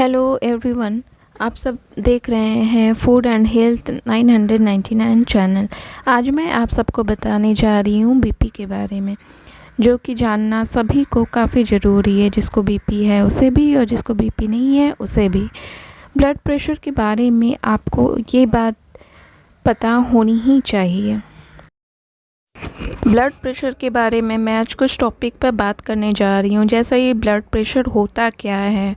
Hello everyone, आप सब देख रहे हैं फूड एंड हेल्थ 999 चैनल। आज मैं आप सबको बताने जा रही हूँ बीपी के बारे में, जो कि जानना सभी को काफ़ी ज़रूरी है। जिसको बीपी है उसे भी, और जिसको बीपी नहीं है उसे भी। ब्लड प्रेशर के बारे में आपको ये बात पता होनी ही चाहिए। ब्लड प्रेशर के बारे में मैं आज कुछ टॉपिक पर बात करने जा रही हूँ। जैसा ये ब्लड प्रेशर होता क्या है,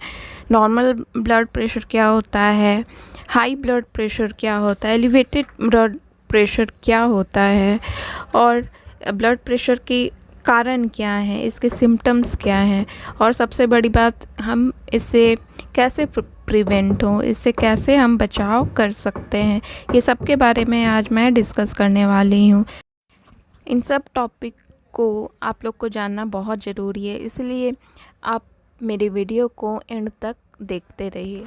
नॉर्मल ब्लड प्रेशर क्या होता है, हाई ब्लड प्रेशर क्या होता है, एलिवेटेड ब्लड प्रेशर क्या होता है, और ब्लड प्रेशर के कारण क्या हैं, इसके सिम्टम्स क्या हैं, और सबसे बड़ी बात, हम इससे कैसे प्रिवेंट हो, इससे कैसे हम बचाव कर सकते हैं, ये सब के बारे में आज मैं डिस्कस करने वाली हूँ। इन सब टॉपिक को आप लोग को जानना बहुत ज़रूरी है, इसलिए आप मेरे वीडियो को एंड तक देखते रहिए।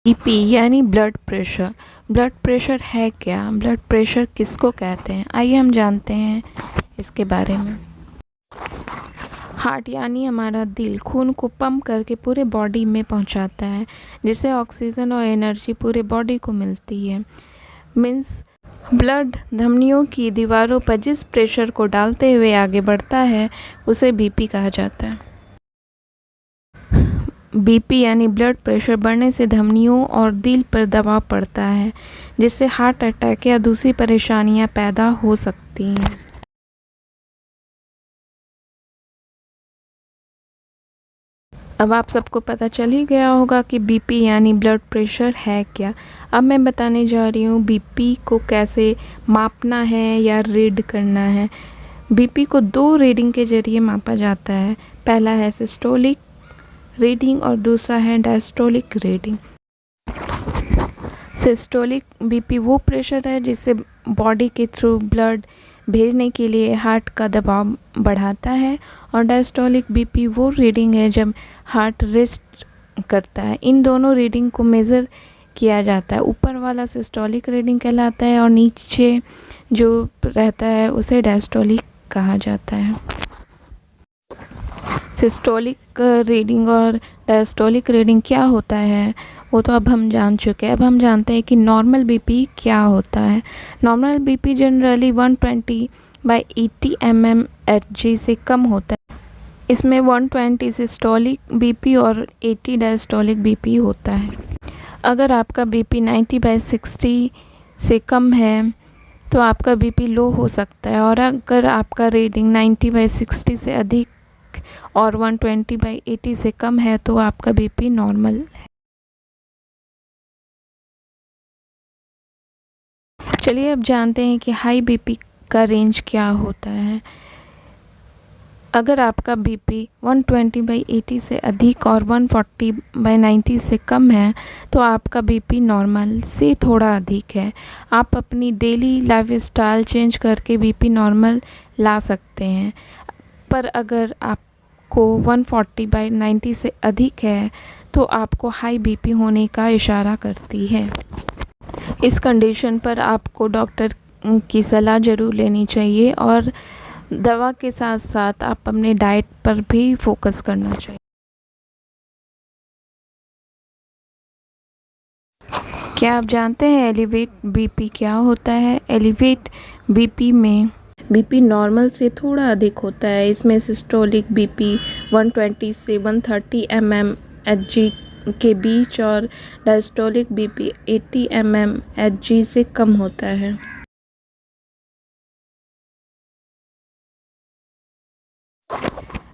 बीपी यानी ब्लड प्रेशर। ब्लड प्रेशर है क्या, ब्लड प्रेशर किसको कहते हैं, आइए हम जानते हैं इसके बारे में। हार्ट यानी हमारा दिल खून को पंप करके पूरे बॉडी में पहुंचाता है, जिससे ऑक्सीजन और एनर्जी पूरे बॉडी को मिलती है। मीन्स ब्लड धमनियों की दीवारों पर जिस प्रेशर को डालते हुए आगे बढ़ता है उसे बीपी कहा जाता है। बीपी यानी ब्लड प्रेशर बढ़ने से धमनियों और दिल पर दबाव पड़ता है, जिससे हार्ट अटैक या दूसरी परेशानियां पैदा हो सकती हैं। अब आप सबको पता चल ही गया होगा कि बीपी यानी ब्लड प्रेशर है क्या। अब मैं बताने जा रही हूँ बीपी को कैसे मापना है या रीड करना है। बीपी को दो रीडिंग के जरिए मापा जाता है। पहला है सिस्टोलिक रीडिंग और दूसरा है डायस्टोलिक रीडिंग। सिस्टोलिक बीपी वो प्रेशर है जिससे बॉडी के थ्रू ब्लड भेजने के लिए हार्ट का दबाव बढ़ाता है, और डायस्टोलिक बीपी वो रीडिंग है जब हार्ट रेस्ट करता है। इन दोनों रीडिंग को मेज़र किया जाता है। ऊपर वाला सिस्टोलिक रीडिंग कहलाता है और नीचे जो रहता है उसे डायस्टोलिक कहा जाता है। सिस्टोलिक रीडिंग और डायस्टोलिक रीडिंग क्या होता है वो तो अब हम जान चुके हैं। अब हम जानते हैं कि नॉर्मल बीपी क्या होता है। नॉर्मल बीपी जनरली 120/80 mmHg से कम होता है। इसमें 120 सिस्टोलिक बीपी और 80 डायस्टोलिक बीपी होता है। अगर आपका बीपी 90/60 से कम है तो आपका बीपी लो हो सकता है, और अगर आपका रीडिंग 90/60 से अधिक और 120/80 से कम है तो आपका बीपी नॉर्मल है। चलिए अब जानते हैं कि हाई बीपी का रेंज क्या होता है। अगर आपका बीपी 120/80 से अधिक और 140/90 से कम है तो आपका बीपी नॉर्मल से थोड़ा अधिक है। आप अपनी डेली लाइफस्टाइल चेंज करके बीपी नॉर्मल ला सकते हैं, पर अगर आपको 140/90 से अधिक है तो आपको हाई बीपी होने का इशारा करती है। इस कंडीशन पर आपको डॉक्टर की सलाह ज़रूर लेनी चाहिए, और दवा के साथ साथ आप अपने डाइट पर भी फोकस करना चाहिए। क्या आप जानते हैं एलिवेट बीपी क्या होता है? एलिवेट बीपी में बीपी नॉर्मल से थोड़ा अधिक होता है। इसमें सिस्टोलिक बीपी 120 से 130 mmHg के बीच और डायस्टोलिक बीपी 80 mmHg से कम होता है।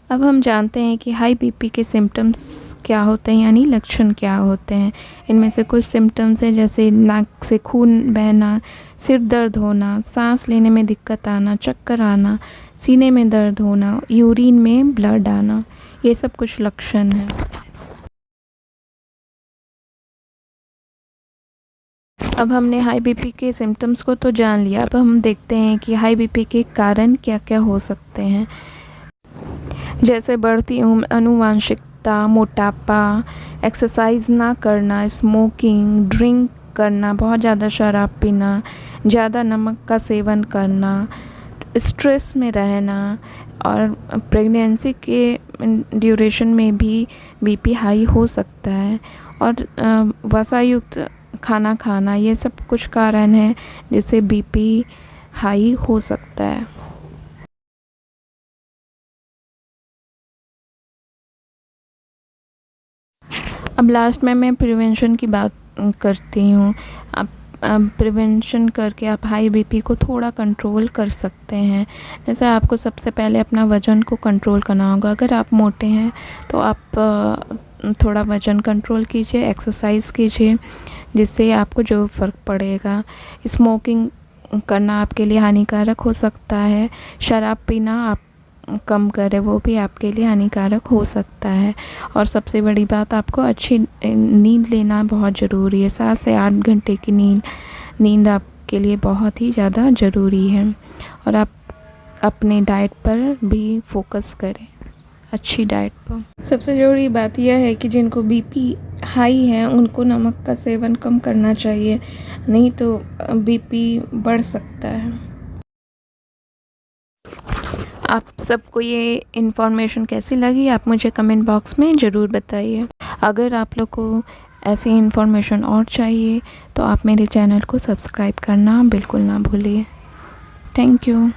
अब हम जानते हैं कि हाई बीपी के सिम्टम्स क्या होते हैं, यानी लक्षण क्या होते हैं। इनमें से कुछ सिम्टम्स हैं जैसे नाक से खून बहना, सिर दर्द होना, सांस लेने में दिक्कत आना, चक्कर आना, सीने में दर्द होना, यूरिन में ब्लड आना। ये सब कुछ लक्षण हैं। अब हमने हाई बीपी के सिम्टम्स को तो जान लिया। अब हम देखते हैं कि हाई बीपी के कारण क्या क्या हो सकते हैं, जैसे बढ़ती उम्र, आनुवंशिकता, मोटापा, एक्सरसाइज ना करना, स्मोकिंग, ड्रिंक करना, बहुत ज़्यादा शराब पीना, ज़्यादा नमक का सेवन करना, स्ट्रेस में रहना और प्रेगनेंसी के ड्यूरेशन में भी बीपी हाई हो सकता है, और वसा युक्त खाना खाना, ये सब कुछ कारण है जिससे बीपी हाई हो सकता है। अब लास्ट में मैं प्रिवेंशन की बात करती हूँ। अब प्रिवेंशन करके आप हाई बीपी को थोड़ा कंट्रोल कर सकते हैं। जैसे आपको सबसे पहले अपना वज़न को कंट्रोल करना होगा। अगर आप मोटे हैं तो आप थोड़ा वज़न कंट्रोल कीजिए, एक्सरसाइज कीजिए, जिससे आपको जो फ़र्क पड़ेगा। स्मोकिंग करना आपके लिए हानिकारक हो सकता है। शराब पीना आप कम करें, वो भी आपके लिए हानिकारक हो सकता है। और सबसे बड़ी बात, आपको अच्छी नींद लेना बहुत ज़रूरी है। 7 से 8 घंटे की नींद आपके लिए बहुत ही ज़्यादा ज़रूरी है। और आप अपने डाइट पर भी फोकस करें, अच्छी डाइट पर। सबसे ज़रूरी बात यह है कि जिनको बीपी हाई है उनको नमक का सेवन कम करना चाहिए, नहीं तो बीपी बढ़ सकता है। आप सबको ये इन्फॉर्मेशन कैसी लगी, आप मुझे कमेंट बॉक्स में ज़रूर बताइए। अगर आप लोग को ऐसी इन्फॉर्मेशन और चाहिए तो आप मेरे चैनल को सब्सक्राइब करना बिल्कुल ना भूलिए। Thank you.